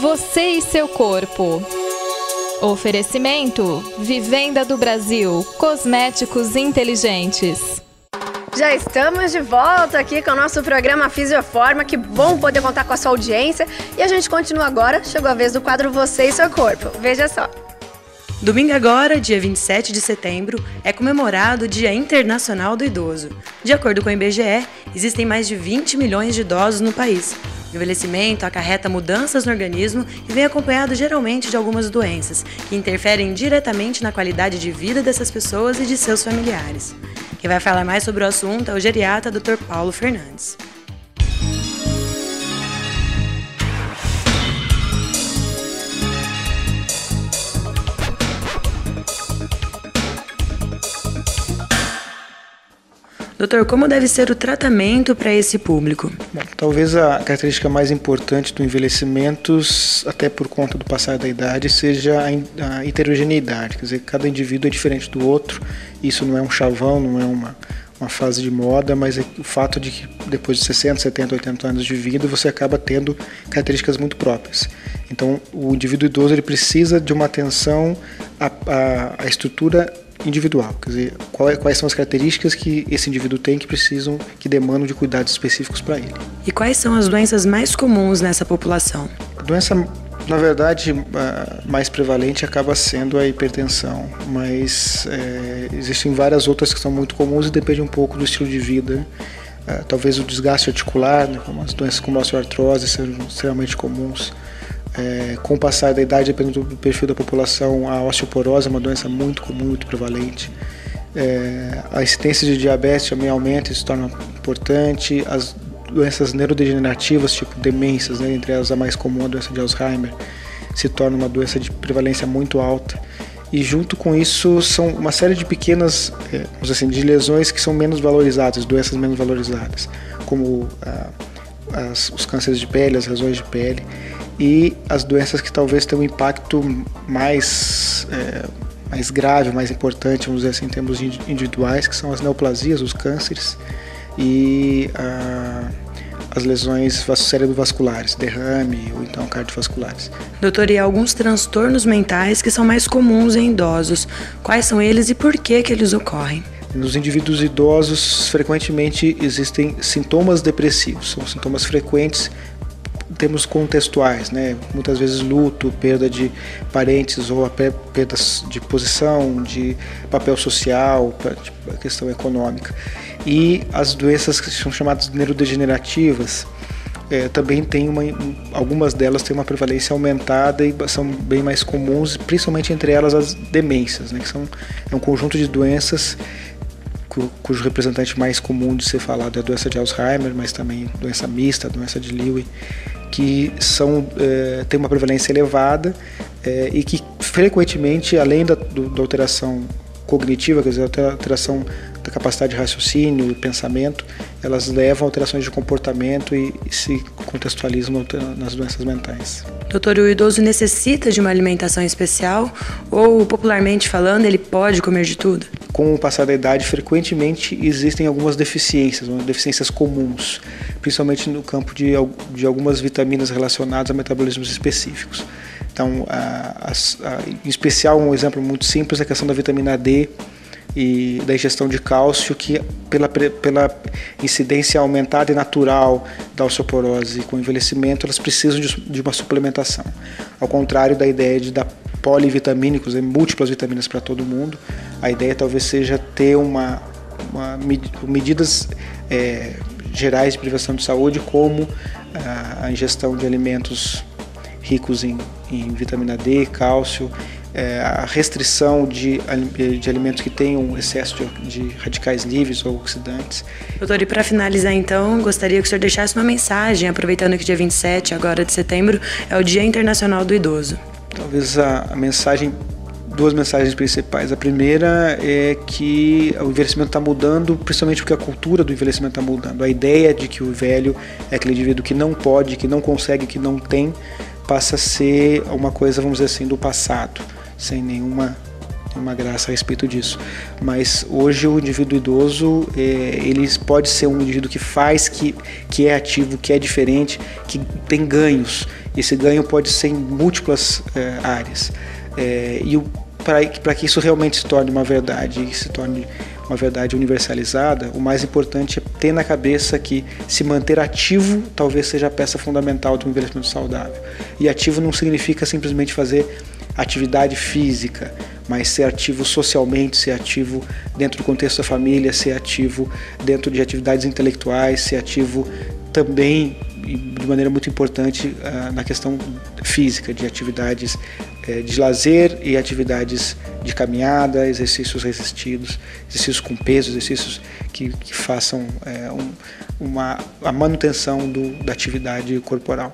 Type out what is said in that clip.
Você e seu corpo. Oferecimento: Vivenda do Brasil, cosméticos inteligentes. Já estamos de volta aqui com o nosso programa Fisioforma. Que bom poder contar com a sua audiência. E a gente continua agora. Chegou a vez do quadro Você e seu corpo. Veja só. Domingo agora, dia 27 de setembro, é comemorado o Dia Internacional do Idoso. De acordo com o IBGE, existem mais de 20 milhões de idosos no país. O envelhecimento acarreta mudanças no organismo e vem acompanhado geralmente de algumas doenças, que interferem diretamente na qualidade de vida dessas pessoas e de seus familiares. Quem vai falar mais sobre o assunto é o geriatra Dr. Paulo Fernandes. Doutor, como deve ser o tratamento para esse público? Bom, talvez a característica mais importante do envelhecimento, até por conta do passar da idade, seja a heterogeneidade. Quer dizer, cada indivíduo é diferente do outro. Isso não é um chavão, não é uma fase de moda, mas é o fato de que depois de 60, 70, 80 anos de vida, você acaba tendo características muito próprias. Então, o indivíduo idoso ele precisa de uma atenção à estrutura individual, quer dizer, quais são as características que esse indivíduo tem que demandam de cuidados específicos para ele. E quais são as doenças mais comuns nessa população? A doença, na verdade, mais prevalente acaba sendo a hipertensão, mas existem várias outras que são muito comuns e depende um pouco do estilo de vida. Talvez o desgaste articular, né, como as doenças como a osteoartrose sejam extremamente comuns. Com o passar da idade, dependendo do perfil da população, a osteoporose é uma doença muito comum, muito prevalente. A incidência de diabetes também aumenta e se torna importante. As doenças neurodegenerativas, tipo demências, né, entre elas a mais comum, a doença de Alzheimer, se torna uma doença de prevalência muito alta. E junto com isso são uma série de pequenas, vamos dizer assim, de lesões que são menos valorizadas, doenças menos valorizadas, como os cânceres de pele, as lesões de pele, e as doenças que talvez tenham um impacto mais grave, mais importante, vamos dizer assim, em termos individuais, que são as neoplasias, os cânceres e as lesões cerebrovasculares, derrame ou então cardiovasculares. Doutor, e alguns transtornos mentais que são mais comuns em idosos, quais são eles e por que eles ocorrem? Nos indivíduos idosos, frequentemente existem sintomas depressivos, são sintomas frequentes em termos contextuais, né? Muitas vezes luto, perda de parentes ou perdas de posição, de papel social, a questão econômica. E as doenças que são chamadas neurodegenerativas também tem algumas delas têm uma prevalência aumentada e são bem mais comuns, principalmente entre elas as demências, né? Que é um conjunto de doenças cujo representante mais comum de ser falado é a doença de Alzheimer, mas também doença mista, doença de Lewy, que tem uma prevalência elevada e que frequentemente, além da alteração cognitiva, quer dizer, a alteração da capacidade de raciocínio e pensamento, elas levam a alterações de comportamento e se contextualizam nas doenças mentais. Doutor, o idoso necessita de uma alimentação especial ou, popularmente falando, ele pode comer de tudo? Com o passar da idade, frequentemente existem algumas deficiências comuns, principalmente no campo de algumas vitaminas relacionadas a metabolismos específicos. Então, em especial, um exemplo muito simples é a questão da vitamina D e da ingestão de cálcio, que pela incidência aumentada e natural da osteoporose com o envelhecimento, elas precisam de uma suplementação. Ao contrário da ideia de dar polivitamínicos, múltiplas vitaminas para todo mundo, a ideia talvez seja ter medidas gerais de prevenção de saúde, como a ingestão de alimentos ricos em vitamina D, cálcio, a restrição de alimentos que tenham excesso de radicais livres ou oxidantes. Doutor, e para finalizar então, gostaria que o senhor deixasse uma mensagem, aproveitando que dia 27, agora de setembro, é o Dia Internacional do Idoso. Talvez duas mensagens principais. A primeira é que o envelhecimento está mudando, principalmente porque a cultura do envelhecimento está mudando. A ideia de que o velho é aquele indivíduo que não pode, que não consegue, que não tem, passa a ser uma coisa, vamos dizer assim, do passado, sem nenhuma nenhuma graça a respeito disso. Mas hoje o indivíduo idoso, ele pode ser um indivíduo que faz, que é ativo, que é diferente, que tem ganhos. Esse ganho pode ser em múltiplas áreas. E para que isso realmente se torne uma verdade, se torne uma verdade universalizada, o mais importante é ter na cabeça que se manter ativo talvez seja a peça fundamental de um envelhecimento saudável. E ativo não significa simplesmente fazer atividade física, mas ser ativo socialmente, ser ativo dentro do contexto da família, ser ativo dentro de atividades intelectuais, ser ativo também, de maneira muito importante, na questão física, de atividades de lazer e atividades de caminhada, exercícios resistidos, exercícios com peso, exercícios que façam a manutenção da atividade corporal.